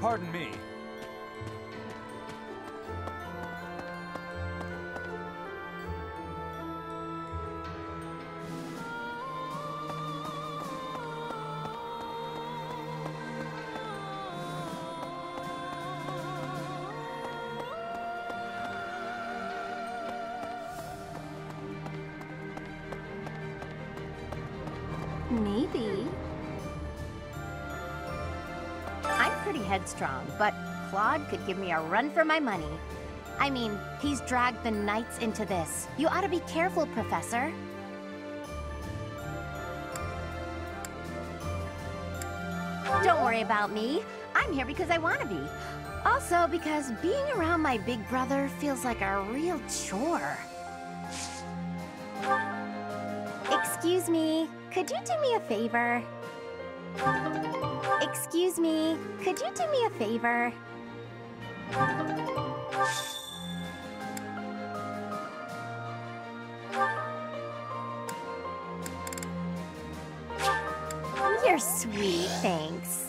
Pardon me. Maybe. I'm pretty headstrong, but Claude could give me a run for my money. I mean, he's dragged the knights into this. You ought to be careful, Professor. Don't worry about me. I'm here because I want to be. Also because being around my big brother feels like a real chore. Excuse me, could you do me a favor? Excuse me, could you do me a favor? You're sweet, thanks.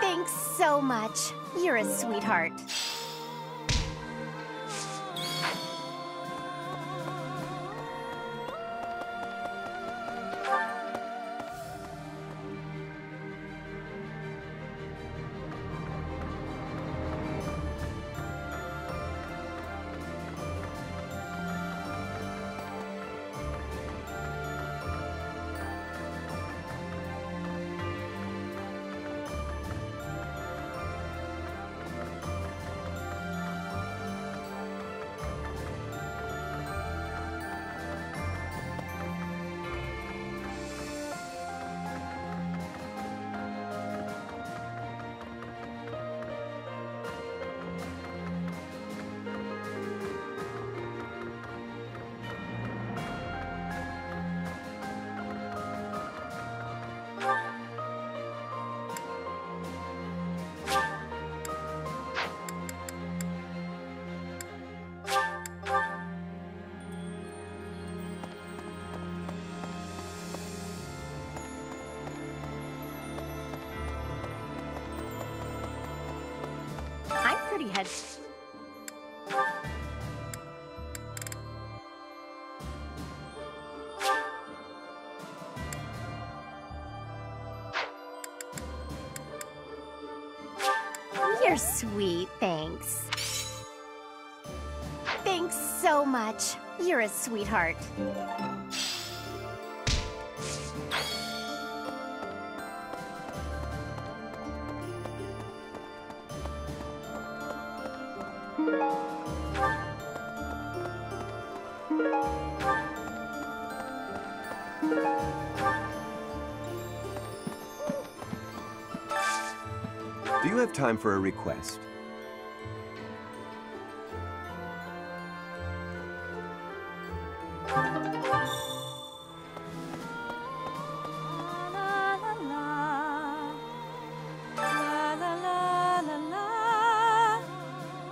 Thanks so much. You're a sweetheart. Head. You're sweet, thanks. Thanks so much. You're a sweetheart. Do you have time for a request?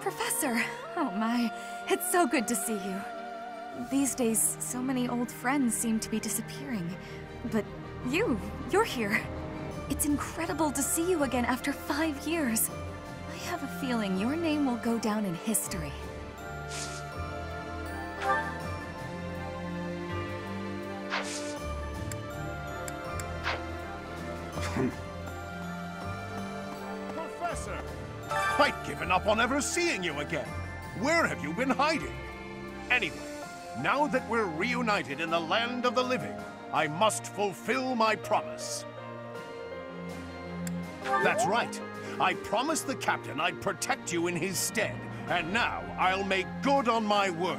Professor! Oh my, it's so good to see you. These days, so many old friends seem to be disappearing. But you're here. It's incredible to see you again after 5 years. I have a feeling your name will go down in history. Professor! I'd given up on ever seeing you again. Where have you been hiding? Anyway, now that we're reunited in the land of the living, I must fulfill my promise. That's right. I promised the captain I'd protect you in his stead, and now I'll make good on my word.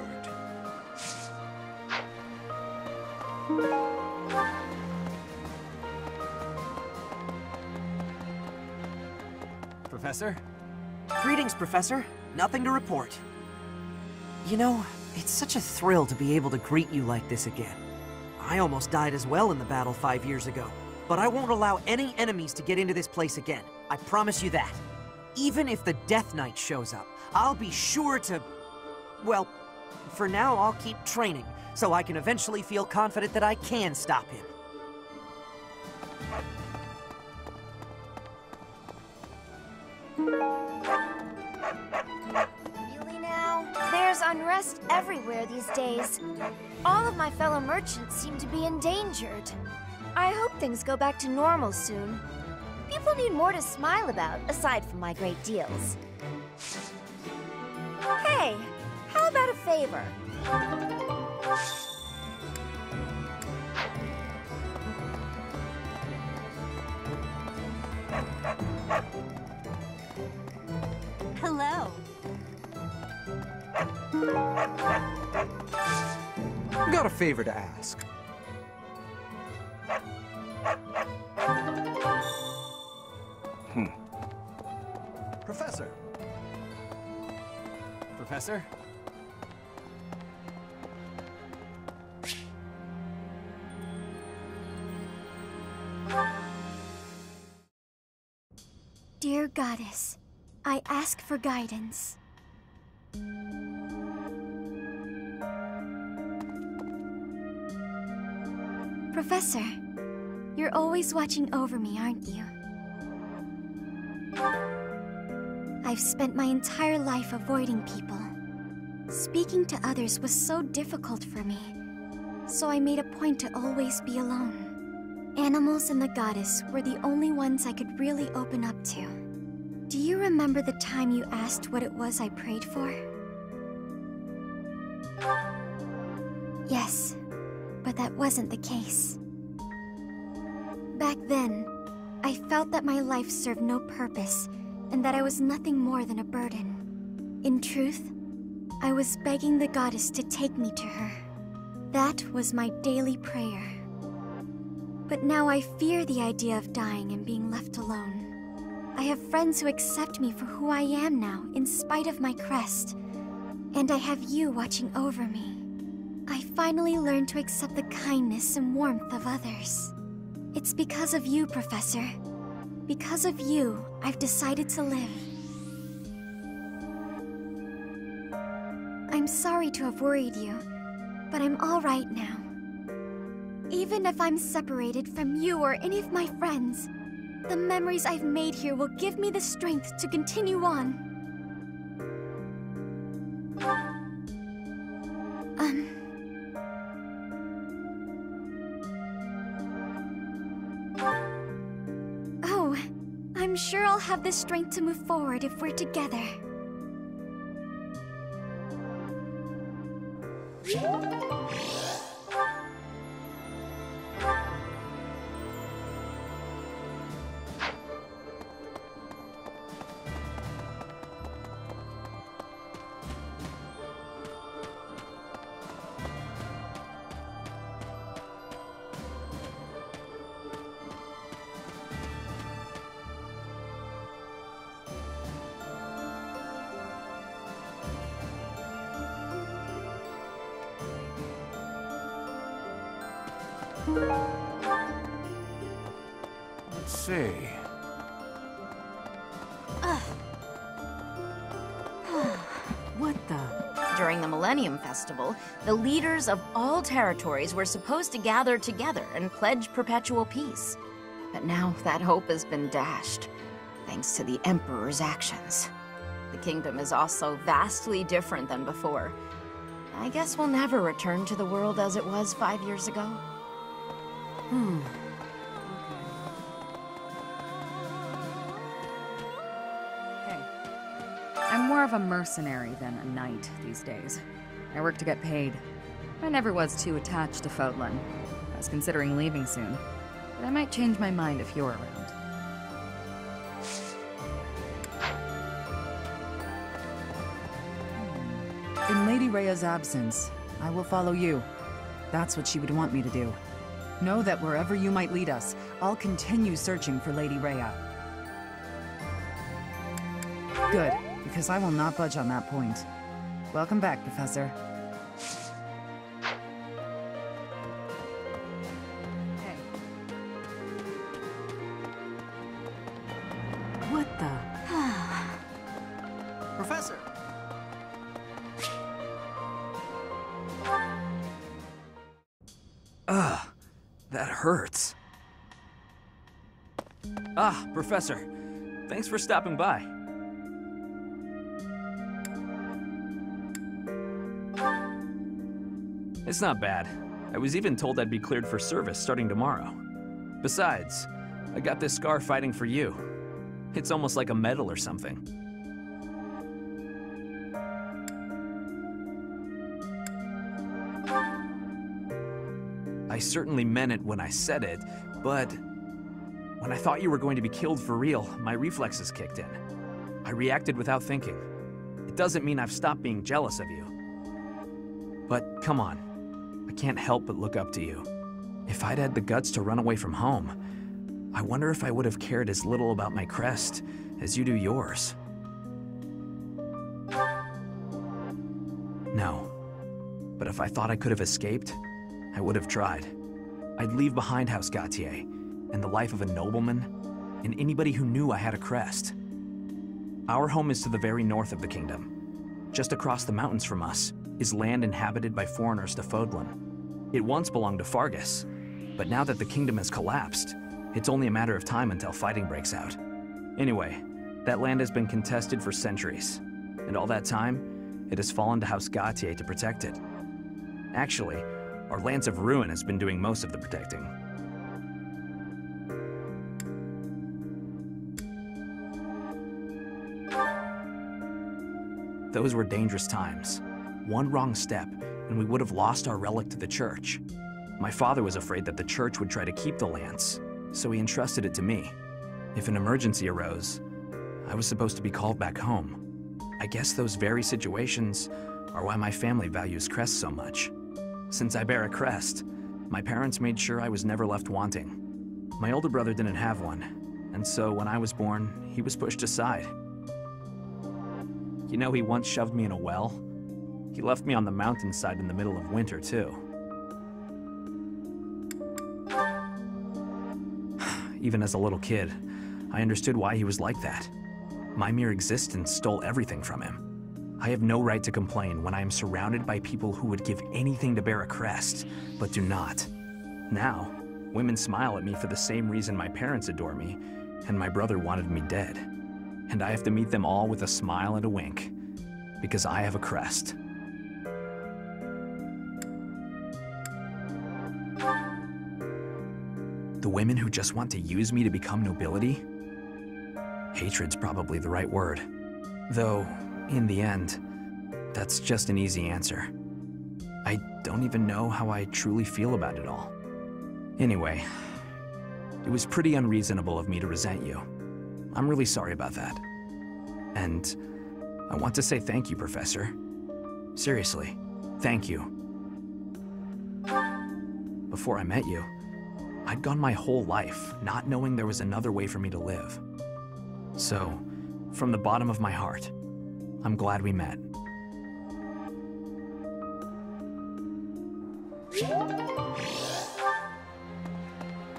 Professor? Greetings, Professor. Nothing to report. You know, it's such a thrill to be able to greet you like this again. I almost died as well in the battle 5 years ago, but I won't allow any enemies to get into this place again. I promise you that. Even if the Death Knight shows up, I'll be sure to... Well, for now I'll keep training, so I can eventually feel confident that I can stop him. Really now? There's unrest everywhere these days. All of my fellow merchants seem to be endangered. I hope things go back to normal soon. People need more to smile about, aside from my great deals. Hey, how about a favor? Hello. Got a favor to ask. Professor. Professor? Dear Goddess, I ask for guidance. Professor, you're always watching over me, aren't you? I've spent my entire life avoiding people. Speaking to others was so difficult for me, so I made a point to always be alone. Animals and the goddess were the only ones I could really open up to. Do you remember the time you asked what it was I prayed for? Yes, but that wasn't the case. Back then, I felt that my life served no purpose, and that I was nothing more than a burden. In truth, I was begging the goddess to take me to her. That was my daily prayer. But now I fear the idea of dying and being left alone. I have friends who accept me for who I am now, in spite of my crest. And I have you watching over me. I finally learned to accept the kindness and warmth of others. It's because of you, Professor. Because of you, I've decided to live. I'm sorry to have worried you, but I'm all right now. Even if I'm separated from you or any of my friends, the memories I've made here will give me the strength to continue on. Oh, I'm sure I'll have the strength to move forward if we're together. Let's see. What the? During the Millennium Festival, the leaders of all territories were supposed to gather together and pledge perpetual peace. But now that hope has been dashed, thanks to the Emperor's actions. The kingdom is also vastly different than before. I guess we'll never return to the world as it was 5 years ago. Hey. I'm more of a mercenary than a knight these days. I work to get paid. I never was too attached to Fodlan. I was considering leaving soon, but I might change my mind if you're around. In Lady Rhea's absence, I will follow you. That's what she would want me to do. Know that wherever you might lead us, I'll continue searching for Lady Rhea. Good, because I will not budge on that point. Welcome back, Professor. Hey. What the? Professor! Ugh, that hurts. Ah, Professor. Thanks for stopping by. It's not bad. I was even told I'd be cleared for service starting tomorrow. Besides, I got this scar fighting for you. It's almost like a medal or something. I certainly meant it when I said it, but when I thought you were going to be killed for real, my reflexes kicked in. I reacted without thinking. It doesn't mean I've stopped being jealous of you. But come on, I can't help but look up to you. If I'd had the guts to run away from home, I wonder if I would have cared as little about my crest as you do yours. No, but if I thought I could have escaped, I would have tried. I'd leave behind House Gautier, and the life of a nobleman, and anybody who knew I had a crest. Our home is to the very north of the kingdom. Just across the mountains from us is land inhabited by foreigners to Fodlan. It once belonged to Fargus, but now that the kingdom has collapsed, it's only a matter of time until fighting breaks out. Anyway, that land has been contested for centuries, and all that time, it has fallen to House Gautier to protect it. Actually, our Lance of Ruin has been doing most of the protecting. Those were dangerous times. One wrong step, and we would have lost our relic to the church. My father was afraid that the church would try to keep the lance, so he entrusted it to me. If an emergency arose, I was supposed to be called back home. I guess those very situations are why my family values crests so much. Since I bear a crest, my parents made sure I was never left wanting. My older brother didn't have one, and so when I was born, he was pushed aside. You know, he once shoved me in a well. He left me on the mountainside in the middle of winter, too. Even as a little kid, I understood why he was like that. My mere existence stole everything from him. I have no right to complain when I am surrounded by people who would give anything to bear a crest, but do not. Now, women smile at me for the same reason my parents adore me, and my brother wanted me dead. And I have to meet them all with a smile and a wink, because I have a crest. The women who just want to use me to become nobility? Hatred's probably the right word. Though, in the end, that's just an easy answer. I don't even know how I truly feel about it all. Anyway, it was pretty unreasonable of me to resent you. I'm really sorry about that. And I want to say thank you, Professor. Seriously, thank you. Before I met you, I'd gone my whole life not knowing there was another way for me to live. So, from the bottom of my heart, I'm glad we met.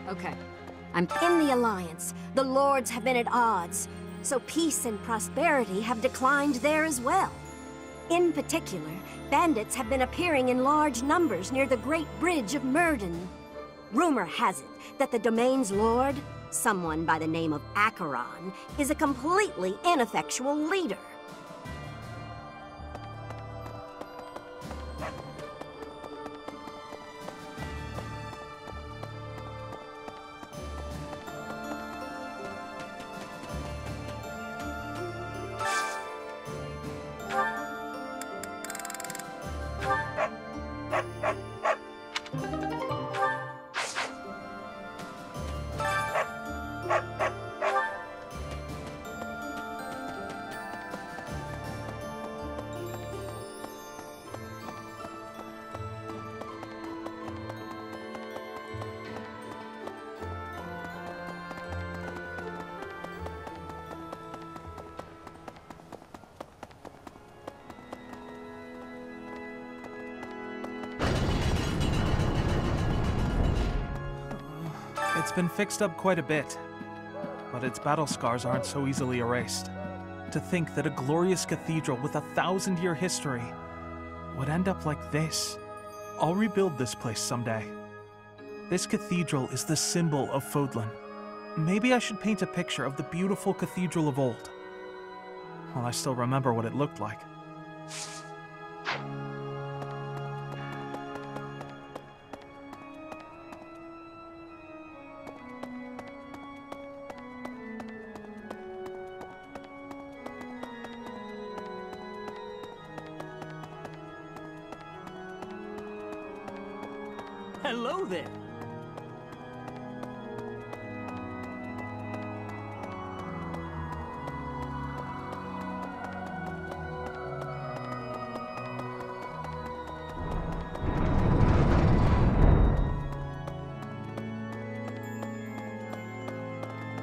Okay. In the Alliance, the Lords have been at odds, so peace and prosperity have declined there as well. In particular, bandits have been appearing in large numbers near the Great Bridge of Myrden. Rumor has it that the domain's lord, someone by the name of Acheron, is a completely ineffectual leader. It's been fixed up quite a bit, but its battle scars aren't so easily erased. To think that a glorious cathedral with a 1,000-year history would end up like this. I'll rebuild this place someday. This cathedral is the symbol of Fodlan. Maybe I should paint a picture of the beautiful cathedral of old. Well, I still remember what it looked like. Hello there.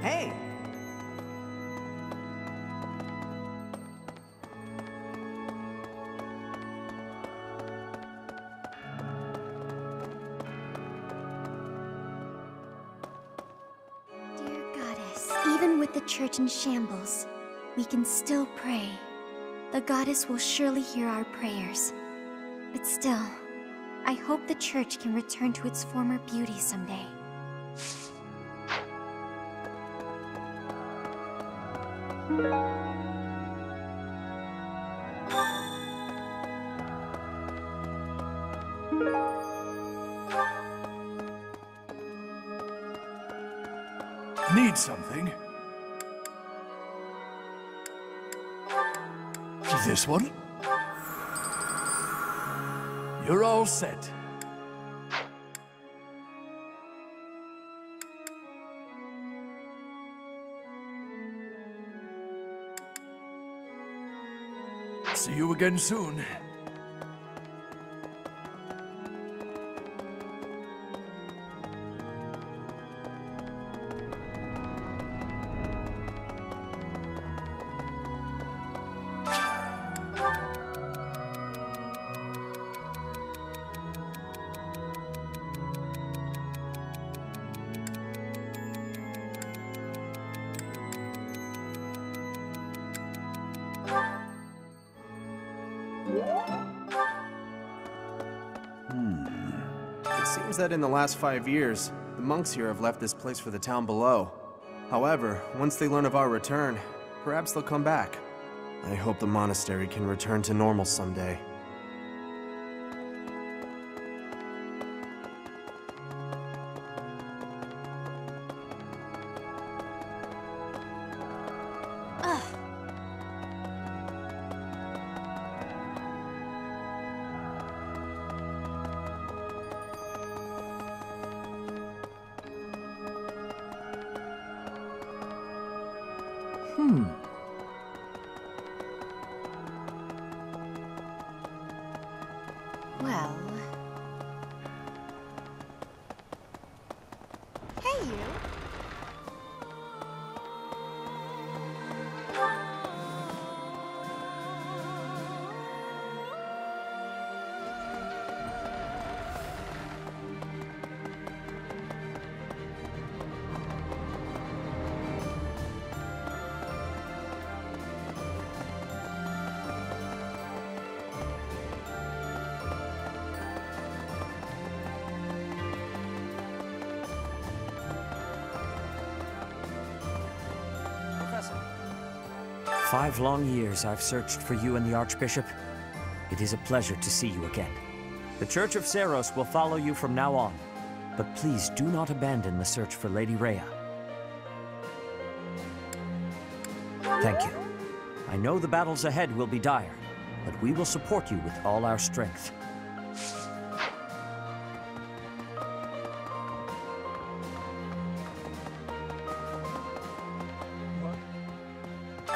Hey. Even with the church in shambles, we can still pray. The goddess will surely hear our prayers. But still, I hope the church can return to its former beauty someday. Need something? This one? You're all set. See you again soon. It seems that in the last 5 years, the monks here have left this place for the town below. However, once they learn of our return, perhaps they'll come back. I hope the monastery can return to normal someday. Well... Hey, you! 5 long years I've searched for you and the Archbishop. It is a pleasure to see you again. The Church of Seiros will follow you from now on, but please do not abandon the search for Lady Rhea. Thank you. I know the battles ahead will be dire, but we will support you with all our strength.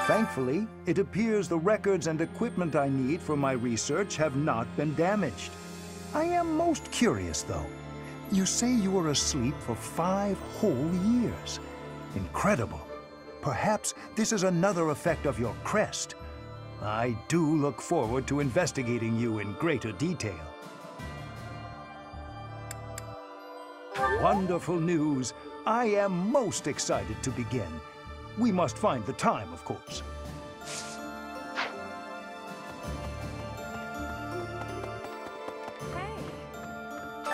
Thankfully, it appears the records and equipment I need for my research have not been damaged. I am most curious, though. You say you were asleep for 5 whole years. Incredible. Perhaps this is another effect of your crest. I do look forward to investigating you in greater detail. Wonderful news. I am most excited to begin. We must find the time, of course.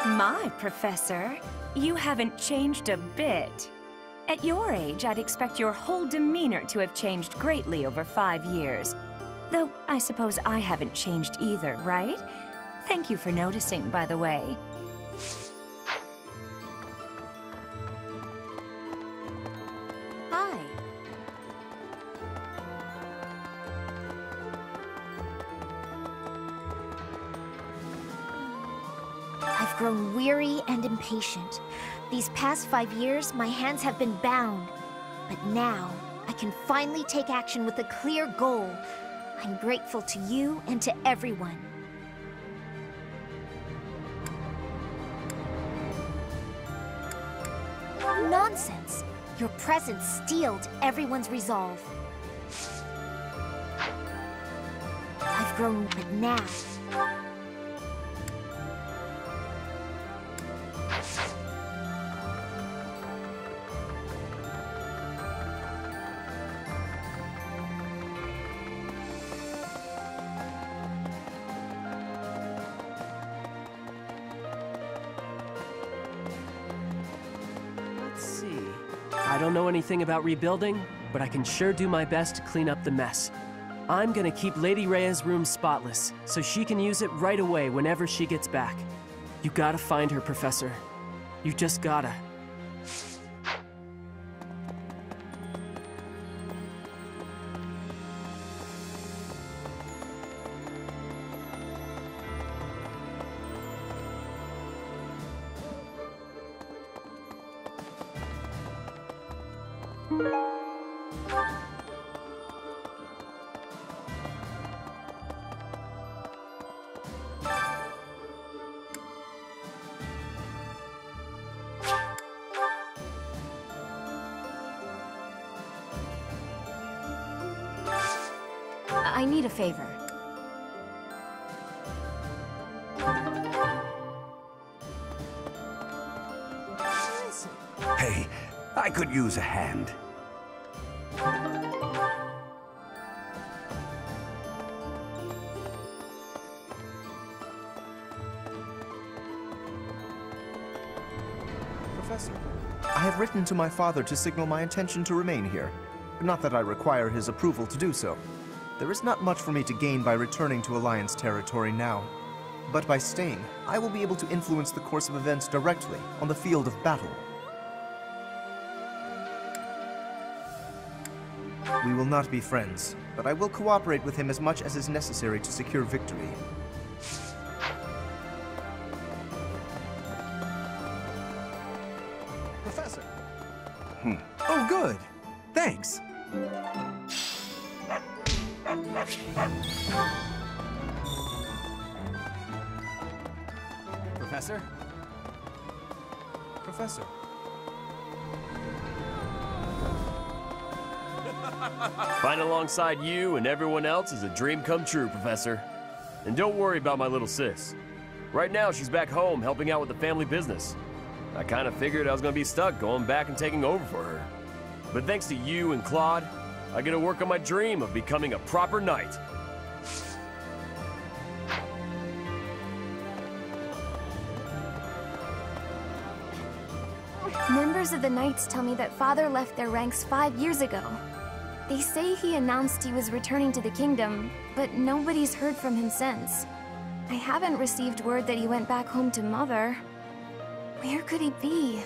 My Professor, you haven't changed a bit. At your age, I'd expect your whole demeanor to have changed greatly over 5 years. Though, I suppose I haven't changed either, right? Thank you for noticing, by the way. Hi. I've grown weary and impatient. These past 5 years, my hands have been bound. But now, I can finally take action with a clear goal. I'm grateful to you and to everyone. Nonsense! Your presence steeled everyone's resolve. I've grown, but now... I don't know anything about rebuilding, but I can sure do my best to clean up the mess. I'm gonna keep Lady Rhea's room spotless, so she can use it right away whenever she gets back. You gotta find her, Professor. You just gotta. I need a favor. Hey, I could use a hand. Professor, I have written to my father to signal my intention to remain here. Not that I require his approval to do so. There is not much for me to gain by returning to Alliance territory now. But by staying, I will be able to influence the course of events directly on the field of battle. We will not be friends, but I will cooperate with him as much as is necessary to secure victory. Professor! Oh, good. Thanks. Professor? Professor. Fighting alongside you and everyone else is a dream come true, Professor. And don't worry about my little sis. Right now, she's back home helping out with the family business. I kind of figured I was going to be stuck going back and taking over for her. But thanks to you and Claude, I get to work on my dream of becoming a proper knight. Members of the Knights tell me that Father left their ranks 5 years ago. They say he announced he was returning to the kingdom, but nobody's heard from him since. I haven't received word that he went back home to Mother. Where could he be?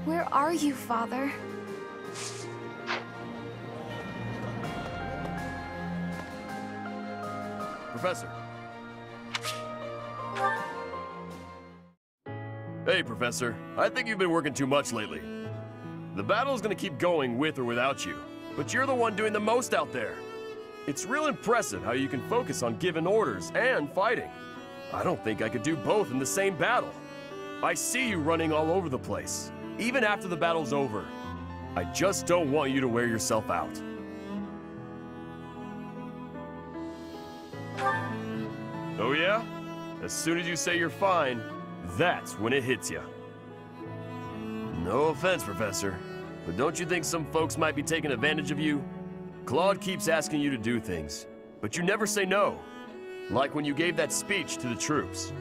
Where are you, Father? Professor. Hey, Professor. I think you've been working too much lately. The battle's gonna keep going with or without you, but you're the one doing the most out there. It's real impressive how you can focus on giving orders and fighting. I don't think I could do both in the same battle. I see you running all over the place, even after the battle's over. I just don't want you to wear yourself out. Oh yeah? As soon as you say you're fine, that's when it hits you. No offense, Professor, but don't you think some folks might be taking advantage of you? Claude keeps asking you to do things, but you never say no. Like when you gave that speech to the troops.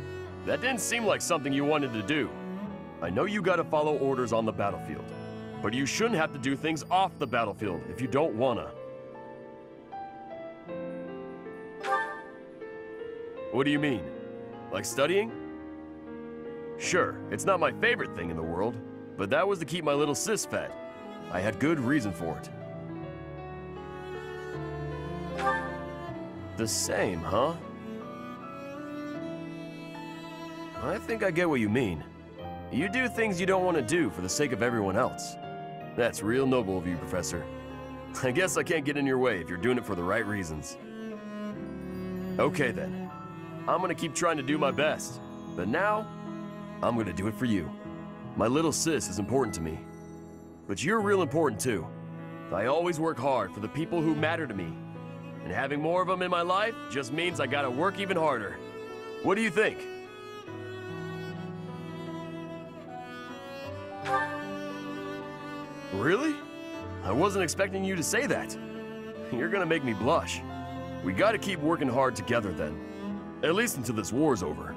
That didn't seem like something you wanted to do. I know you gotta follow orders on the battlefield, but you shouldn't have to do things off the battlefield if you don't wanna. What do you mean? Like studying? Sure, it's not my favorite thing in the world, but that was to keep my little sis fed. I had good reason for it. The same, huh? I think I get what you mean. You do things you don't want to do for the sake of everyone else. That's real noble of you, Professor. I guess I can't get in your way if you're doing it for the right reasons. Okay then. I'm gonna keep trying to do my best. But now, I'm gonna do it for you. My little sis is important to me. But you're real important too. I always work hard for the people who matter to me. And having more of them in my life just means I gotta work even harder. What do you think? Really? I wasn't expecting you to say that. You're gonna make me blush. We gotta keep working hard together then. At least until this war's over.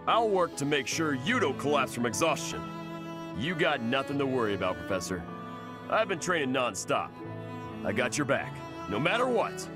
I'll work to make sure you don't collapse from exhaustion. You got nothing to worry about, Professor. I've been training non-stop. I got your back, no matter what.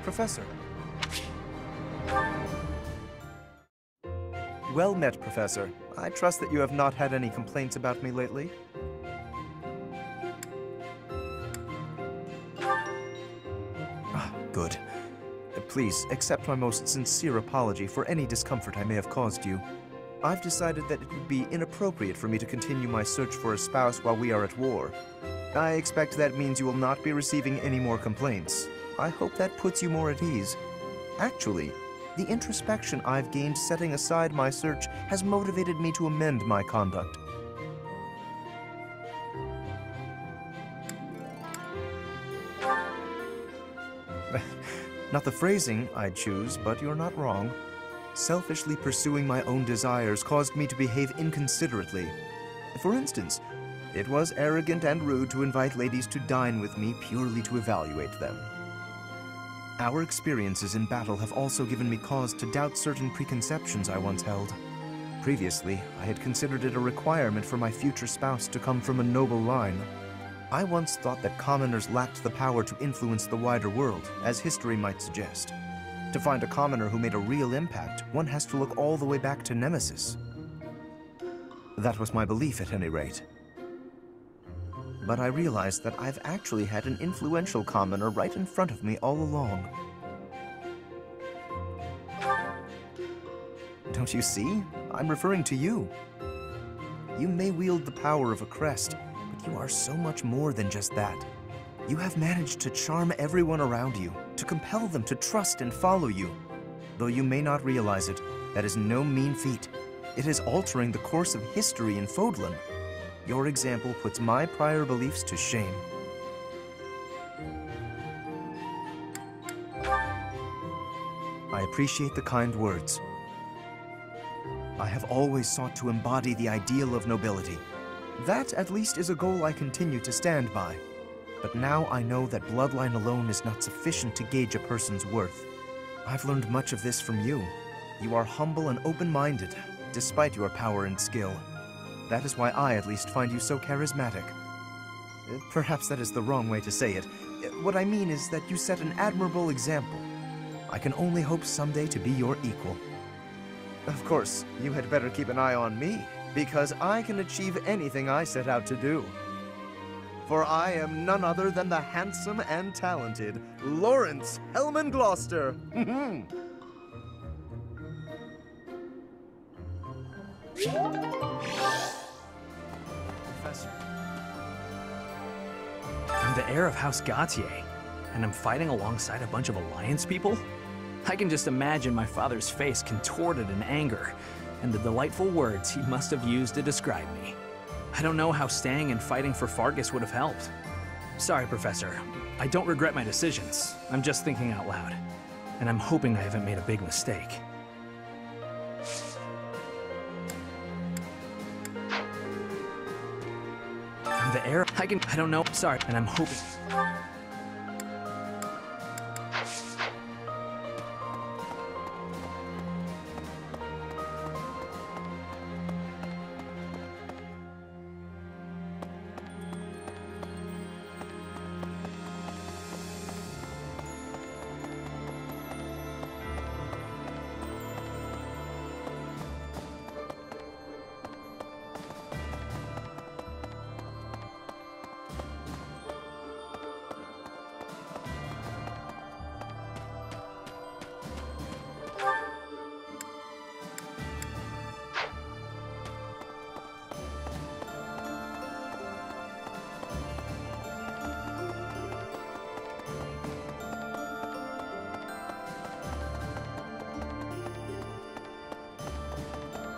Professor. Well met, Professor. I trust that you have not had any complaints about me lately. Good. Please, accept my most sincere apology for any discomfort I may have caused you. I've decided that it would be inappropriate for me to continue my search for a spouse while we are at war. I expect that means you will not be receiving any more complaints. I hope that puts you more at ease. Actually, the introspection I've gained setting aside my search has motivated me to amend my conduct. Not the phrasing I'd choose, but you're not wrong. Selfishly pursuing my own desires caused me to behave inconsiderately. For instance, It was arrogant and rude to invite ladies to dine with me purely to evaluate them. Our experiences in battle have also given me cause to doubt certain preconceptions I once held. Previously, I had considered it a requirement for my future spouse to come from a noble line. I once thought that commoners lacked the power to influence the wider world, as history might suggest. To find a commoner who made a real impact, one has to look all the way back to Nemesis. That was my belief, at any rate. But I realized that I've actually had an influential commoner right in front of me all along. Don't you see? I'm referring to you. You may wield the power of a crest, but you are so much more than just that. You have managed to charm everyone around you, to compel them to trust and follow you. Though you may not realize it, that is no mean feat. It is altering the course of history in Fodlan. Your example puts my prior beliefs to shame. I appreciate the kind words. I have always sought to embody the ideal of nobility. That, at least, is a goal I continue to stand by. But now I know that bloodline alone is not sufficient to gauge a person's worth. I've learned much of this from you. You are humble and open-minded, despite your power and skill. That is why I, at least, find you so charismatic. Perhaps that is the wrong way to say it. What I mean is that you set an admirable example. I can only hope someday to be your equal. Of course, you had better keep an eye on me, because I can achieve anything I set out to do. For I am none other than the handsome and talented Lawrence Hellman Gloucester. Professor. I'm the heir of House Gautier, and I'm fighting alongside a bunch of Alliance people? I can just imagine my father's face contorted in anger, and the delightful words he must have used to describe me. I don't know how staying and fighting for Fargus would have helped. Sorry, Professor. I don't regret my decisions. I'm just thinking out loud. And I'm hoping I haven't made a big mistake. I'm the heir. I don't know. Sorry. And I'm hoping.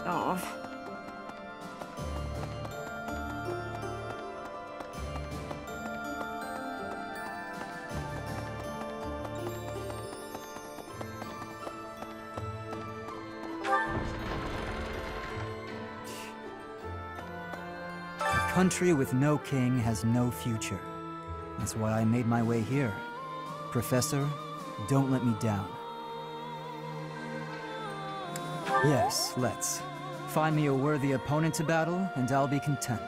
Oh. A country with no king has no future. That's why I made my way here. Professor, don't let me down. Yes, let's. Find me a worthy opponent to battle, and I'll be content.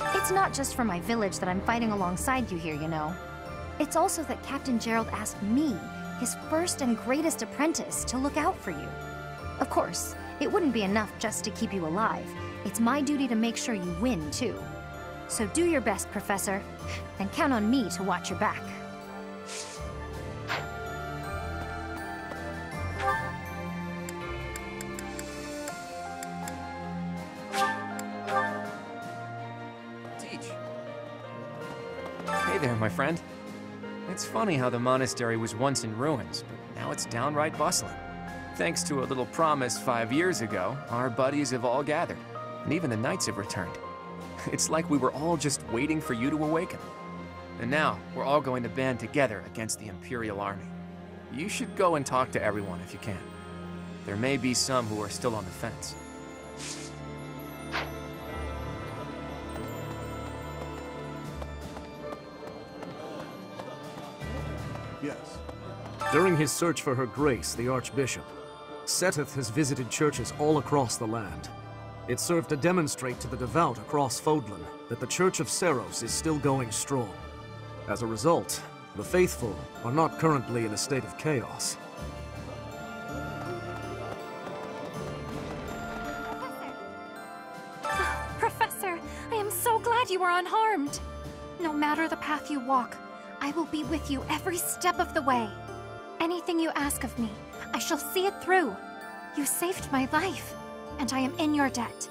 It's not just for my village that I'm fighting alongside you here, you know. It's also that Captain Gerald asked me, his first and greatest apprentice, to look out for you. Of course, it wouldn't be enough just to keep you alive. It's my duty to make sure you win, too. So do your best, Professor, and count on me to watch your back. Hey there, my friend. It's funny how the monastery was once in ruins, but now it's downright bustling. Thanks to a little promise 5 years ago, our buddies have all gathered, and even the knights have returned. It's like we were all just waiting for you to awaken. And now, we're all going to band together against the Imperial Army. You should go and talk to everyone if you can. there may be some who are still on the fence. Yes. During his search for her grace, the Archbishop, Seteth has visited churches all across the land. It served to demonstrate to the devout across Fodlan that the Church of Seros is still going strong. As a result, the faithful are not currently in a state of chaos. Professor, I am so glad you are unharmed. No matter the path you walk, I will be with you every step of the way. Anything you ask of me, I shall see it through. You saved my life, and I am in your debt.